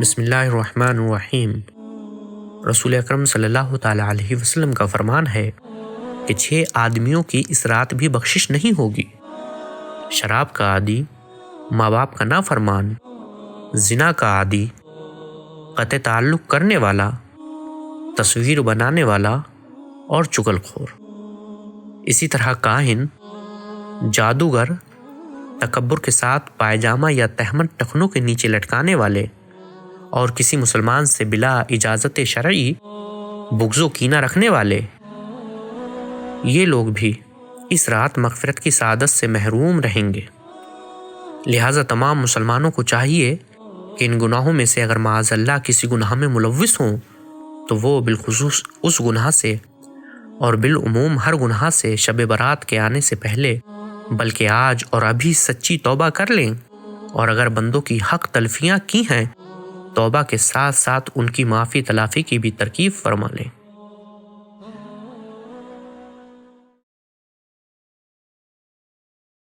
بسم اللہ الرحمن الرحیم۔ رسول اکرم صلی اللہ تعالیٰ علیہ وسلم کا فرمان ہے کہ 6 آدمیوں کی اس رات بھی بخشش نہیں ہوگی: شراب کا عادی، ماں باپ کا نافرمان، زنا کا عادی، قطع تعلق کرنے والا، تصویر بنانے والا اور چغل خور۔ اسی طرح کاہن، جادوگر، تکبر کے ساتھ پائجامہ یا تہمت ٹخنوں کے نیچے لٹکانے والے اور کسی مسلمان سے بلا اجازت شرعی بغض و کینہ رکھنے والے، یہ لوگ بھی اس رات مغفرت کی سعادت سے محروم رہیں گے۔ لہٰذا تمام مسلمانوں کو چاہیے کہ ان گناہوں میں سے اگر معاذ اللہ کسی گناہ میں ملوث ہوں تو وہ بالخصوص اس گناہ سے اور بالعموم ہر گناہ سے شب برات کے آنے سے پہلے بلکہ آج اور ابھی سچی توبہ کر لیں، اور اگر بندوں کی حق تلفیاں کی ہیں، توبہ کے ساتھ ساتھ ان کی معافی تلافی کی بھی ترغیب فرما لیں۔